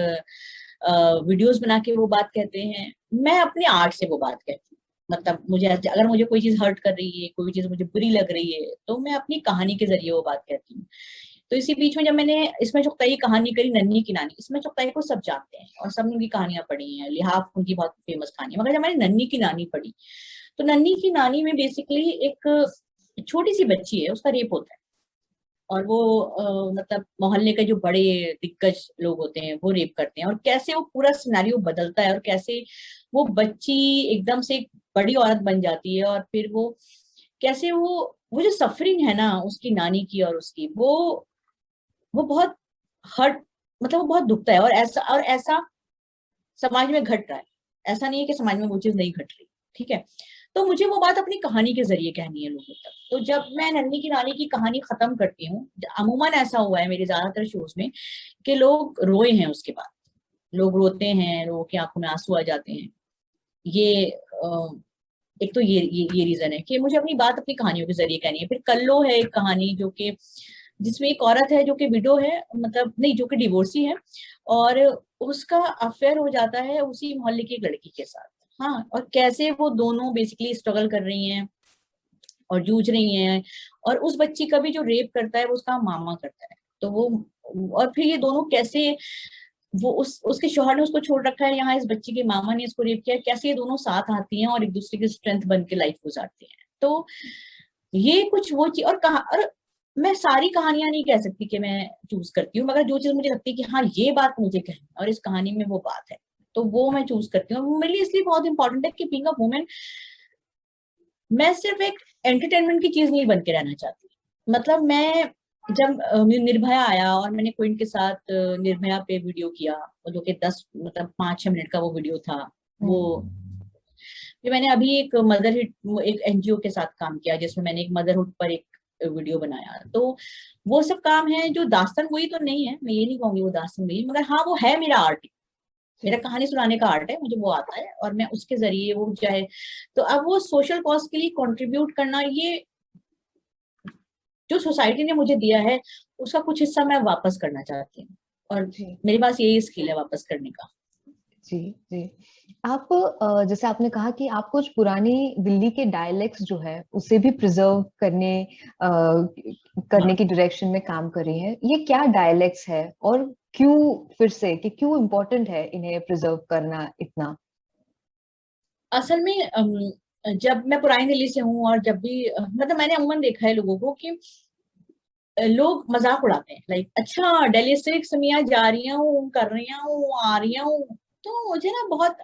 वीडियोस बना के वो बात कहते हैं। मैं अपने आर्ट से वो बात कहती हूँ, मतलब मुझे अगर मुझे कोई चीज हर्ट कर रही है, कोई चीज मुझे बुरी लग रही है, तो मैं अपनी कहानी के जरिए वो बात कहती हूँ। तो इसी बीच में जब मैंने इसमें चुगताई कहानी करी, नन्ही की नानी, इसमें चुगताई को सब जानते हैं और सबने उनकी कहानियां पढ़ी हैं, लिहाफ उनकी बहुत फेमस कहानी है, मगर जब मैंने नन्ही की नानी पढ़ी, तो नन्ही की नानी में बेसिकली एक छोटी सी बच्ची है, उसका रेप होता है, और वो मतलब मोहल्ले के जो बड़े दिग्गज लोग होते हैं वो रेप करते हैं, और कैसे वो पूरा सिनेरियो बदलता है, और कैसे वो बच्ची एकदम से एक बड़ी औरत बन जाती है, और फिर वो कैसे वो जो सफरिंग है ना उसकी नानी की और उसकी, वो बहुत हर्ट मतलब वो बहुत दुखता है, और ऐसा समाज में घट रहा है। ऐसा नहीं है कि समाज में वो चीज नहीं घट रही, ठीक है। तो मुझे वो बात अपनी कहानी के जरिए कहनी है लोगों तक। तो जब मैं नन्ही की रानी की कहानी खत्म करती हूँ, अमूमन ऐसा हुआ है मेरे ज्यादातर शोज में कि लोग रोए हैं उसके बाद, लोग रोते हैं, लोगों की आंखों में आंसू आ जाते हैं। ये एक तो ये रीजन है कि मुझे अपनी बात अपनी कहानियों के जरिए कहनी है। फिर कल्लो है एक कहानी जो कि जिसमें एक औरत है जो कि विडो है, मतलब नहीं, जो कि डिवोर्सी है, और उसका अफेयर हो जाता है उसी मोहल्ले की एक लड़की के साथ। हाँ, और कैसे वो दोनों बेसिकली स्ट्रगल कर रही हैं और जूझ रही हैं, और उस बच्ची का भी जो रेप करता है वो उसका मामा करता है। तो वो, और फिर ये दोनों कैसे, वो उसके शौहर ने उसको छोड़ रखा है, यहाँ इस बच्ची के मामा ने इसको रेप किया, कैसे ये दोनों साथ आती हैं और एक दूसरे की स्ट्रेंथ बन के लाइफ गुजारती हैं। तो ये कुछ वो चीज, और मैं सारी कहानियां नहीं कह सकती कि मैं चूज करती हूँ, मगर जो चीज मुझे लगती है कि हाँ ये बात मुझे कहनी है और इस कहानी में वो बात है, तो वो मैं चूज करती हूँ। मेरे लिए इसलिए बहुत इंपॉर्टेंट है कि बीइंग अ वुमेन, मैं सिर्फ एक एंटरटेनमेंट की चीज नहीं बन के रहना चाहती। मतलब मैं जब निर्भया आया और मैंने क्विंट के साथ निर्भया पे वीडियो किया, जो कि 10 मतलब 5-6 मिनट का वो वीडियो था। वो फिर मैंने अभी एक मदरहुड, एक एनजीओ के साथ काम किया जिसमें मैंने एक मदरहुड पर एक वीडियो बनाया। तो वो सब काम है जो दास्तान गोई तो नहीं है, मैं ये नहीं कहूंगी वो दास्तान गोई, मगर हाँ वो है मेरा आर्ट, मेरा कहानी सुनाने का आर्ट है, मुझे वो आता है और मैं उसके जरिए वो चाहे। तो अब वो सोशल कॉज के लिए कंट्रीब्यूट करना, ये जो सोसाइटी ने मुझे दिया है उसका कुछ हिस्सा मैं वापस करना चाहती हूँ, और जी मेरे पास यही स्किल है वापस करने का। जी जी। आप जैसे आपने कहा कि आप कुछ पुरानी दिल्ली के डायलेक्ट्स जो है उसे भी प्रिजर्व करने हाँ, की डायरेक्शन में काम कर रही हैं। ये क्या डायलेक्ट्स है और क्यों, फिर से कि क्यों इम्पोर्टेंट है इन्हें प्रिजर्व करना इतना? असल में जब मैं पुरानी दिल्ली से हूँ, और जब भी मतलब मैंने अमूमन देखा है लोगों को कि लोग मजाक उड़ाते हैं, लाइक अच्छा दिल्ली से समिया जा रही हूँ, कर रही हूँ, आ रही हूँ। तो मुझे ना बहुत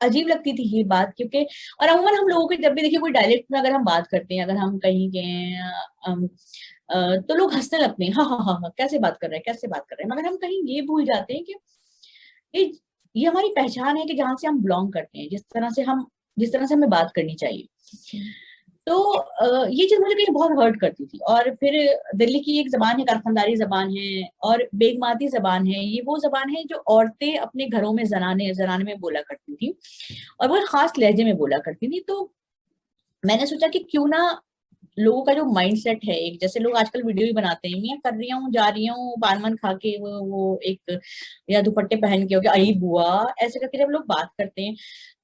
अजीब लगती थी ये बात, क्योंकि और अमूमन हम लोगों के जब भी देखिए कोई डायलेक्ट में अगर हम बात करते हैं, अगर हम कहीं गए हैं, तो लोग हंसने लगते हैं, हाँ हाँ हाँ हाँ कैसे बात कर रहे हैं, कैसे बात कर रहे हैं, मगर हम कहीं ये भूल जाते हैं कि ये ये हमारी पहचान है, कि जहाँ से हम बिलोंग करते हैं, जिस तरह से हमें बात करनी चाहिए। तो ये चीज मुझे कहीं बहुत हर्ट करती थी। और फिर दिल्ली की एक जबान है, कारखानदारी जबान है और बेगमाती जबान है, ये वो जबान है जो औरतें अपने घरों में जनाने जनाने में बोला करती थी, और वो खास लहजे में बोला करती थी। तो मैंने सोचा कि क्यों ना लोगों का जो माइंड सेट है, एक जैसे लोग आजकल वीडियो भी बनाते हैं, मैं कर रही हूँ, जा रही हूँ, पान वान खा के, वो एक या दुपट्टे पहन के, हो गया आई बुआ, ऐसे करके जब लोग बात करते हैं,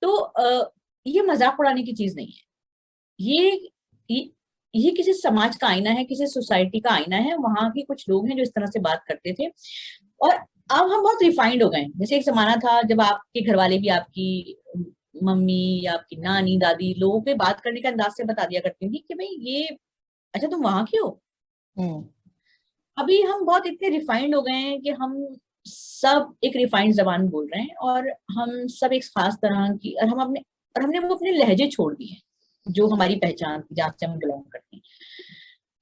तो ये मजाक उड़ाने की चीज नहीं है। ये ये ये किसी समाज का आईना है, किसी सोसाइटी का आईना है। वहां के कुछ लोग हैं जो इस तरह से बात करते थे, और अब हम बहुत रिफाइंड हो गए हैं। जैसे एक जमाना था जब आपके घर वाले भी आपकी मम्मी या आपकी नानी दादी लोगों के बात करने का अंदाज से बता दिया करती थी कि भाई ये, अच्छा तुम वहां की हो। हम्म। अभी हम बहुत इतने रिफाइंड हो गए हैं कि हम सब एक रिफाइंड जबान बोल रहे हैं, और हम सब एक खास तरह की, और हमने वो अपने लहजे छोड़ दिए हैं जो हमारी पहचान थी, जहाँ से हम बिलोंग करते हैं।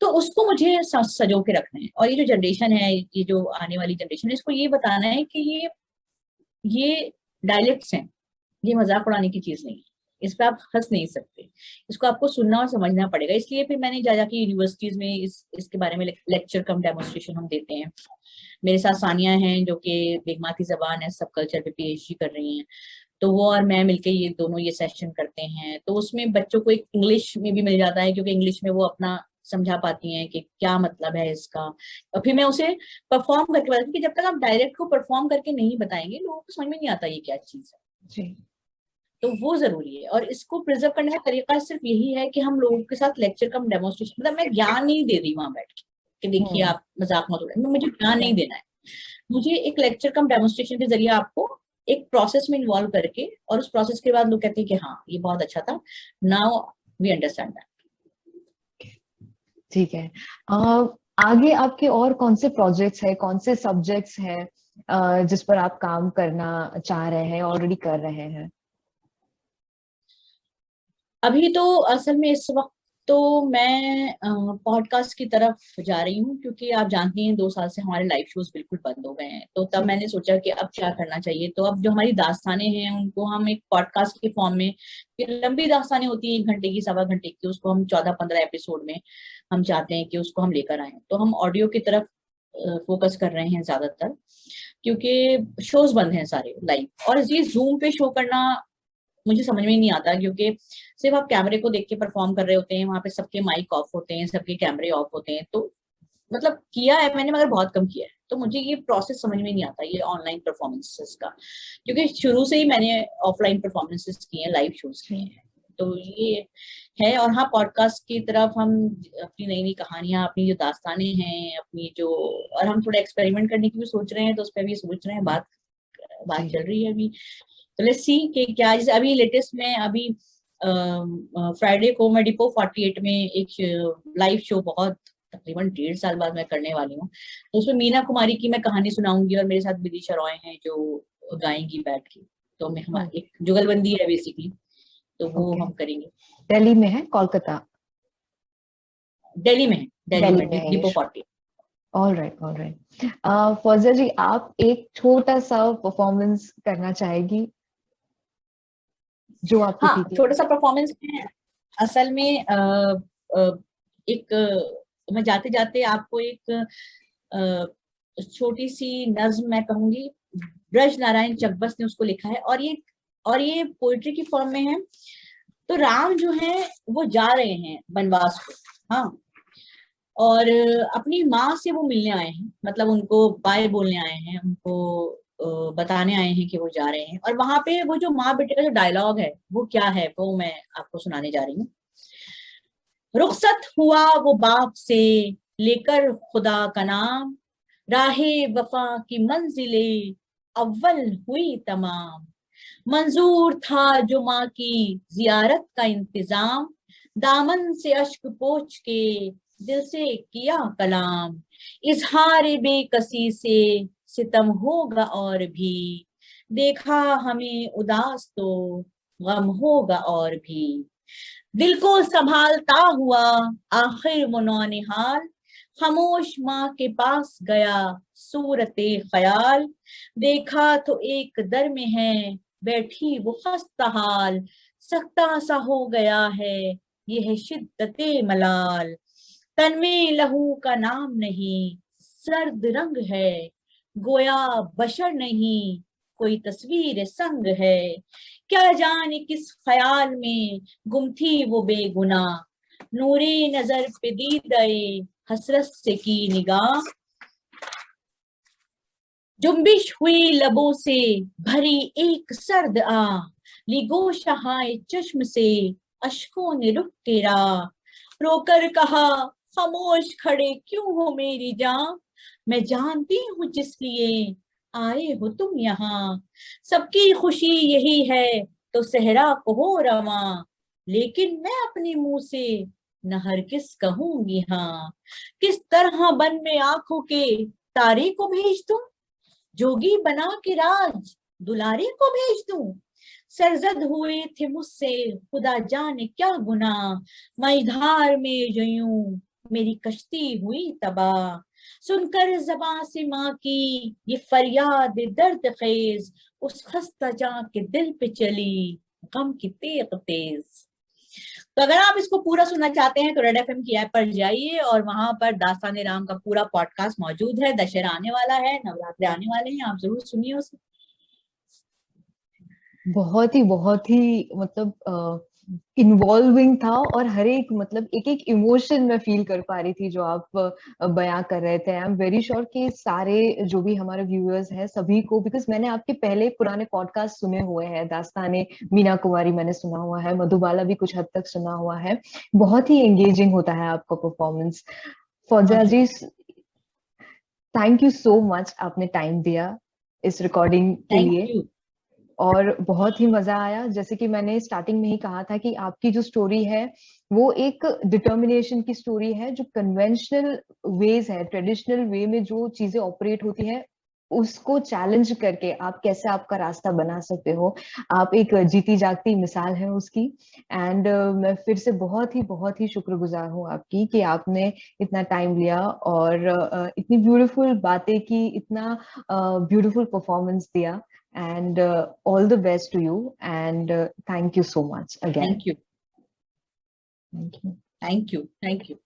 तो उसको मुझे सजो के रखना है, और ये जो जनरेशन है, ये जो आने वाली जनरेशन है, इसको ये बताना है कि ये डायलेक्ट्स हैं, ये मजाक उड़ाने की चीज नहीं है, इस पे आप हंस नहीं सकते, इसको आपको सुनना और समझना पड़ेगा। इसलिए फिर मैंने जा जाके यूनिवर्सिटीज में इसके बारे में लेक्चर कम डेमोन्स्ट्रेशन हम देते हैं। मेरे साथ सानिया हैं जो कि बेगमाती जबान है, सब कल्चर पे पीएचडी कर रही हैं, तो वो और मैं मिलके ये दोनों ये सेशन करते हैं। तो उसमें बच्चों को एक इंग्लिश में भी मिल जाता है, क्योंकि इंग्लिश में वो अपना समझा पाती हैं कि क्या मतलब है इसका। और फिर मैं उसे परफॉर्म करके बताती हूँ, कि जब तक आप डायरेक्ट को परफॉर्म करके नहीं बताएंगे, लोगों को समझ में नहीं आता ये क्या चीज है। जी तो वो जरूरी है, और इसको प्रिजर्व करने का तरीका सिर्फ यही है कि हम लोगों के साथ लेक्चर कम डेमोन्स्ट्रेशन, मतलब मैं ज्ञान नहीं दे रही वहां बैठ के कि देखिए हम्म। आप मजाक मत उड़ाइए, मुझे ज्ञान नहीं देना है। मुझे एक लेक्चर कम डेमोन्स्ट्रेशन के जरिए आपको एक प्रोसेस में इन्वॉल्व करके, और उस प्रोसेस के बाद लोग कहते हैं कि हाँ ये बहुत अच्छा था, नाउ वी अंडरस्टैंड दैट। ठीक है। अ, आगे आपके और कौन से प्रोजेक्ट्स हैं, कौन से सब्जेक्ट्स हैं जिस पर आप काम करना चाह रहे हैं, ऑलरेडी कर रहे हैं? अभी तो असल में इस वक्त तो मैं पॉडकास्ट की तरफ जा रही हूँ, क्योंकि आप जानती हैं 2 साल से हमारे लाइव शोज बिल्कुल बंद हो गए हैं। तो तब मैंने सोचा कि अब क्या करना चाहिए। तो अब जो हमारी दास्तानें हैं उनको हम एक पॉडकास्ट के फॉर्म में, लंबी दास्तानें होती हैं 1 घंटे की, 1.25 घंटे की, उसको हम 14-15 एपिसोड में हम चाहते हैं कि उसको हम लेकर आए। तो हम ऑडियो की तरफ फोकस कर रहे हैं ज्यादातर, क्योंकि शोज बंद हैं सारे लाइव। और ये जूम पे शो करना मुझे समझ में ही नहीं आता, क्योंकि सिर्फ आप कैमरे को देख के परफॉर्म कर रहे होते हैं, वहां पे सबके माइक ऑफ होते हैं, सबके कैमरे ऑफ होते हैं। तो मतलब किया है मैंने, मगर बहुत कम किया है। तो मुझे ये प्रोसेस समझ में नहीं आता, ये ऑनलाइन परफॉर्मेंसेस का, क्योंकि शुरू से ही मैंने ऑफलाइन परफॉर्मेंसेस किए हैं, लाइव शोज किए हैं। तो ये है। और हाँ, पॉडकास्ट की तरफ हम अपनी नई नई कहानियां, अपनी जो दास्तानें हैं, अपनी जो, और हम थोड़ा एक्सपेरिमेंट करने की भी सोच रहे हैं, तो उस पर भी सोच रहे हैं, बात चल रही है अभी। तो लेट्स सी कि क्या, जैसे अभी लेटेस्ट में अभी फ्राइडे को मैं डिपो 48 में एक लाइव शो बहुत तकरीबन 1.5 साल बाद मैं करने वाली हूँ। तो उसमें मीना कुमारी की मैं कहानी सुनाऊंगी, और मेरे साथ विदिशा रॉय हैं जो गाएंगी बैठ के। तो मैं हमारी एक जुगलबंदी है बेसिकली, तो वो हम करेंगे। दिल्ली में है, कोलकाता? दिल्ली में है, दिल्ली में है depot 48। All right. Fauzia ji, आप एक छोटा सा परफॉर्मेंस करना चाहेगी जो आपको हाँ, ठीक छोटा लगे? सा परफॉर्मेंस में असल में एक मैं जाते जाते आपको एक छोटी सी नज्म मैं कहूंगी। ब्रज नारायण चकबस ने उसको लिखा है, और ये पोइट्री की फॉर्म में है। तो राम जो है वो जा रहे हैं वनवास को, हाँ, और अपनी माँ से वो मिलने आए हैं, मतलब उनको बाय बोलने आए हैं, उनको बताने आए हैं कि वो जा रहे हैं। और वहां पे वो जो माँ बेटे का जो डायलॉग है वो क्या है, वो मैं आपको सुनाने जा रही हूँ। रुखसत हुआ वो बाप से लेकर खुदा का नाम, राहे वफा की मंजिले अव्वल हुई तमाम। मंजूर था जो माँ की जियारत का इंतजाम, दामन से अश्क पोंछ के दिल से किया कलाम। इजहार बेकसी से सितम होगा और भी, देखा हमें उदास तो गम होगा और भी। दिल को संभालता हुआ आखिर वो नौनिहाल, खामोश माँ के पास गया सूरते ख्याल। देखा तो एक दर में है बैठी वो खस्ता हाल, सख्ता सा हो गया है ये है शिद्दते मलाल। तन में लहू का नाम नहीं, सर्द रंग है, गोया बशर नहीं, कोई तस्वीर संग है। क्या जाने किस ख्याल में गुम थी वो बेगुनाह, नूरे नजर पे दी गए हसरत से की निगाह। जुम्बिश हुई लबों से भरी एक सर्द आ, लिगो शहाए चश्म से अश्कों ने रुख तेरा। रोकर कहा खामोश खड़े क्यों हो मेरी जान, मैं जानती हूँ जिस लिए आए हो तुम यहाँ। सबकी खुशी यही है तो सहरा को हो रवा, लेकिन मैं अपने मुंह से न हरगिज़ कहूंगी हाँ। किस तरह बन में आंखों के तारे को भेज दूं, जोगी बना के राज दुलारे को भेज दूं। सरजद हुए थे मुझसे खुदा जाने क्या गुनाह, मैं धार में जो यूं मेरी कश्ती हुई तबाह। सुनकर जबां से माँ की ये फरियाद दर्द खेज, उस खस्ता जां के दिल पे चली गम की तेग तेज। तो अगर आप इसको पूरा सुनना चाहते हैं तो रेड एफएम की ऐप पर जाइए, और वहां पर दास्तान राम का पूरा पॉडकास्ट मौजूद है। दशहरा आने वाला है, नवरात्रे आने वाले हैं, आप जरूर सुनिए उसे। बहुत ही मतलब इन्वॉल्विंग था, और हर एक मतलब एक एक इमोशन मैं फील कर पा रही थी जो आप बयां कर रहे थे। आई एम वेरी श्योर कि सारे जो भी हमारे व्यूअर्स हैं सभी को, बिकॉज मैंने आपके पहले पुराने पॉडकास्ट सुने हुए हैं, दास्ताने मीना कुमारी मैंने सुना हुआ है, मधुबाला भी कुछ हद तक सुना हुआ है। बहुत ही एंगेजिंग होता है आपका performance. Fauzia ji, thank you so much, आपने टाइम दिया इस रिकॉर्डिंग के थैंक लिए। यू। और बहुत ही मजा आया। जैसे कि मैंने स्टार्टिंग में ही कहा था कि आपकी जो स्टोरी है वो एक डिटर्मिनेशन की स्टोरी है, जो कन्वेंशनल वेज है, ट्रेडिशनल वे में जो चीजें ऑपरेट होती है उसको चैलेंज करके आप कैसे आपका रास्ता बना सकते हो, आप एक जीती जागती मिसाल है उसकी। एंड मैं फिर से बहुत ही शुक्रगुजार हूँ आपकी कि आपने इतना टाइम लिया और इतनी ब्यूटीफुल बातें की, इतना ब्यूटीफुल परफॉर्मेंस दिया। And all the best to you and thank you so much again. Thank you. Thank you. Thank you. Thank you.